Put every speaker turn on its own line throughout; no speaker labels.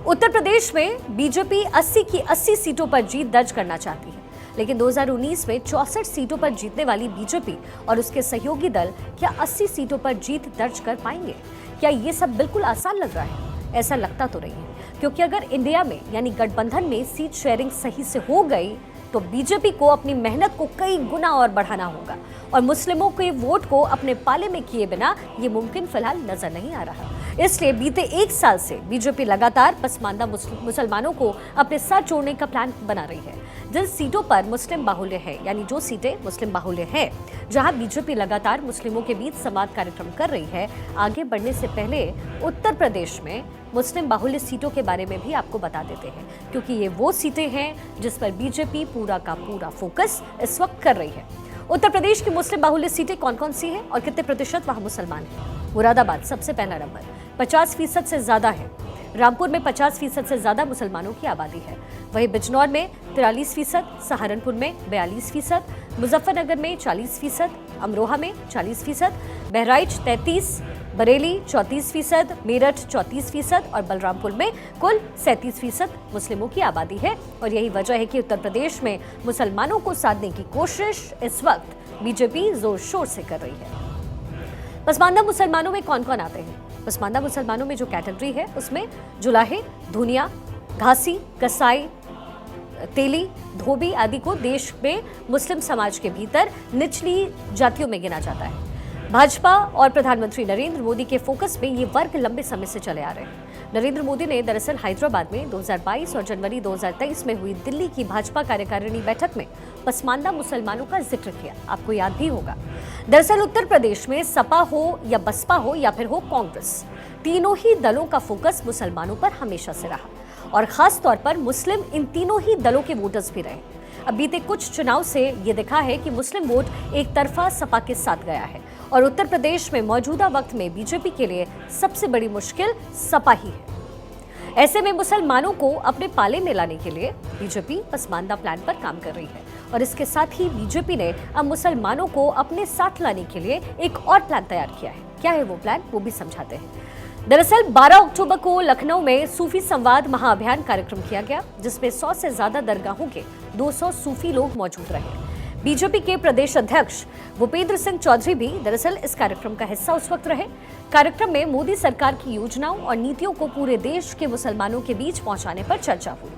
उत्तर प्रदेश में बीजेपी 80 की 80 सीटों पर जीत दर्ज करना चाहती है, लेकिन 2019 में 64 सीटों पर जीतने वाली बीजेपी और उसके सहयोगी दल क्या 80 सीटों पर जीत दर्ज कर पाएंगे? क्या ये सब बिल्कुल आसान लग रहा है? ऐसा लगता तो नहीं है, क्योंकि अगर इंडिया में यानी गठबंधन में सीट शेयरिंग सही से हो गई तो बीजेपी को अपनी मेहनत को कई गुना और बढ़ाना होगा और मुस्लिमों के वोट को अपने पाले में किए बिना ये मुमकिन फिलहाल नजर नहीं आ रहा। इसलिए बीते एक साल से बीजेपी लगातार पसमानदा मुसलमानों को अपने साथ जोड़ने का प्लान बना रही है। जिन सीटों पर मुस्लिम बाहुल्य है, यानी जो सीटें मुस्लिम बाहुल्य है, जहां बीजेपी लगातार मुस्लिमों के बीच संवाद कार्यक्रम कर रही है, आगे बढ़ने से पहले उत्तर प्रदेश में मुस्लिम बाहुल्य सीटों के बारे में भी आपको बता देते हैं, क्योंकि ये वो सीटें हैं जिस पर बीजेपी पूरा का पूरा फोकस इस वक्त कर रही है। उत्तर प्रदेश की मुस्लिम बाहुल्य सीटें कौन कौन सी हैं और कितने प्रतिशत वहां मुसलमान हैं? मुरादाबाद सबसे पहला नंबर, 50% से ज्यादा है। रामपुर में 50% से ज्यादा मुसलमानों की आबादी है। वहीं बिजनौर में 43%, सहारनपुर में 42%, मुजफ्फरनगर में 40%, अमरोहा में 40%, बहराइच 33%, बरेली 34%, मेरठ 34% और बलरामपुर में कुल 37% मुस्लिमों की आबादी है। और यही वजह है कि उत्तर प्रदेश में मुसलमानों को साधने की कोशिश इस वक्त बीजेपी जोर शोर से कर रही है। पसमानदा मुसलमानों में कौन कौन आते हैं? पसमानदा मुसलमानों में जो कैटेगरी है उसमें जुलाहे, धुनिया, घासी, कसाई, तेली, धोबी आदि को देश में मुस्लिम समाज के भीतर निचली जातियों में गिना जाता है। भाजपा और प्रधानमंत्री नरेंद्र मोदी के फोकस में ये वर्ग लंबे समय से चले आ रहे हैं। नरेंद्र मोदी ने दरअसल हैदराबाद में 2022 और जनवरी 2023 में हुई दिल्ली की भाजपा कार्यकारिणी बैठक में पसमानदा मुसलमानों का जिक्र किया, आपको याद भी होगा। दरअसल उत्तर प्रदेश में सपा हो या बसपा हो या फिर हो कांग्रेस, तीनों ही दलों का फोकस मुसलमानों पर हमेशा से रहा और खास तौर पर मुस्लिम इन तीनों ही दलों के वोटर्स भी रहे। अब बीते कुछ चुनाव से ये दिखा है कि मुस्लिम वोट एक तरफा सपा के साथ गया है और उत्तर प्रदेश में मौजूदा वक्त में बीजेपी के लिए सबसे बड़ी मुश्किल सपा ही है। ऐसे में मुसलमानों को अपने पाले में लाने के लिए बीजेपी पसमानदा प्लान पर काम कर रही है और इसके साथ ही बीजेपी ने अब मुसलमानों को अपने साथ लाने के लिए एक और प्लान तैयार किया है। क्या है वो प्लान, वो भी समझाते हैं। दरअसल 12 अक्टूबर को लखनऊ में सूफी संवाद महाअभियान कार्यक्रम किया गया, जिसमें 100 से ज्यादा दरगाहों के 200 सूफी लोग मौजूद रहे। बीजेपी के प्रदेश अध्यक्ष भूपेंद्र सिंह चौधरी भी दरअसल इस कार्यक्रम का हिस्सा उस वक्त रहे। कार्यक्रम में मोदी सरकार की योजनाओं और नीतियों को पूरे देश के मुसलमानों के बीच पहुंचाने पर चर्चा हुई।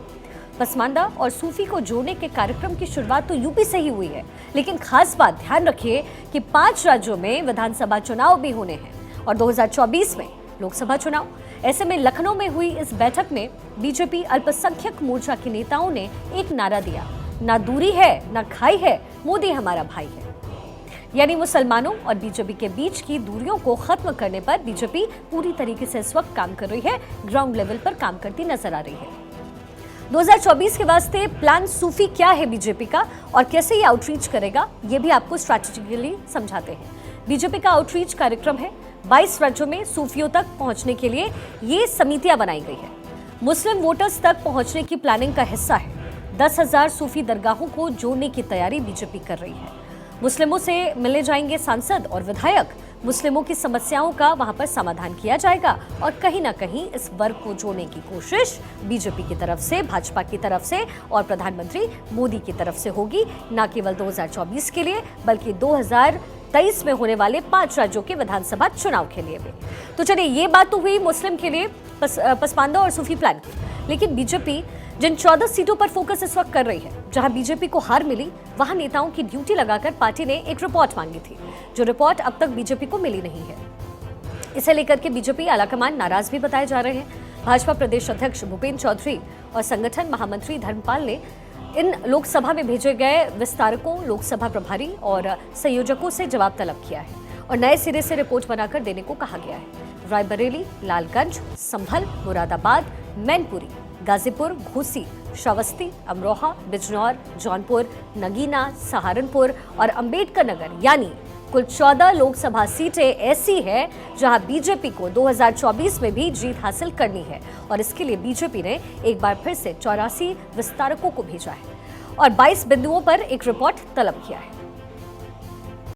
पसमानदा और सूफी को जोड़ने के कार्यक्रम की शुरुआत तो यूपी से ही हुई है, लेकिन खास बात ध्यान रखिए कि 5 राज्यों में विधानसभा चुनाव भी होने हैं और 2024 में लोकसभा चुनाव। ऐसे में लखनऊ में हुई इस बैठक में बीजेपी अल्पसंख्यक मोर्चा के नेताओं ने एक नारा दिया, ना दूरी है ना खाई है, मोदी हमारा भाई है। यानी मुसलमानों और बीजेपी के बीच की दूरियों को खत्म करने पर बीजेपी पूरी तरीके से इस वक्त काम कर रही है, ग्राउंड लेवल पर काम करती नजर आ रही है। 2024 के वास्ते प्लान सूफी क्या है बीजेपी का और कैसे ये आउटरीच करेगा, ये भी आपको स्ट्रैटेजिकली समझाते हैं। बीजेपी का आउटरीच कार्यक्रम है। 22 राज्यों में सूफियों तक पहुंचने के लिए ये समितियां बनाई गई है। मुस्लिम वोटर्स तक पहुंचने की प्लानिंग का हिस्सा है। 10,000 सूफी दरगाहों को जोड़ने की तैयारी बीजेपी कर रही है। मुस्लिमों से मिलने जाएंगे सांसद और विधायक, मुस्लिमों की समस्याओं का वहां पर समाधान किया जाएगा और कहीं ना कहीं इस वर्ग को जोड़ने की कोशिश बीजेपी की तरफ से, भाजपा की तरफ से और प्रधानमंत्री मोदी की तरफ से होगी, न केवल 2024 के लिए बल्कि 2023 में होने वाले 5 राज्यों के विधानसभा चुनाव के लिए भी। तो चलिए, ये बात तो हुई मुस्लिम के लिए पसमानदा और सूफी प्लान की, लेकिन बीजेपी जिन 14 सीटों पर फोकस इस वक्त कर रही है, जहां बीजेपी को हार मिली, वहां नेताओं की ड्यूटी लगाकर पार्टी ने एक रिपोर्ट मांगी थी, जो रिपोर्ट अब तक बीजेपी को मिली नहीं है। इसे लेकर के बीजेपी आलाकमान नाराज भी बताए जा रहे हैं। भाजपा प्रदेश अध्यक्ष भूपेंद्र चौधरी और संगठन महामंत्री धर्मपाल ने इन लोकसभा में भेजे गए विस्तारकों, लोकसभा प्रभारी और संयोजकों से जवाब तलब किया है और नए सिरे से रिपोर्ट बनाकर देने को कहा गया है। रायबरेली, लालगंज, संभल, मुरादाबाद, मैनपुरी, गाजीपुर, घोसी, श्रावस्ती, अमरोहा, बिजनौर, जौनपुर, नगीना, सहारनपुर और अंबेडकर नगर यानी कुल 14 लोकसभा सीटें ऐसी है जहां बीजेपी को 2024 में भी जीत हासिल करनी है और इसके लिए बीजेपी ने एक बार फिर से 84 विस्तारकों को भेजा है और 22 बिंदुओं पर एक रिपोर्ट तलब किया है।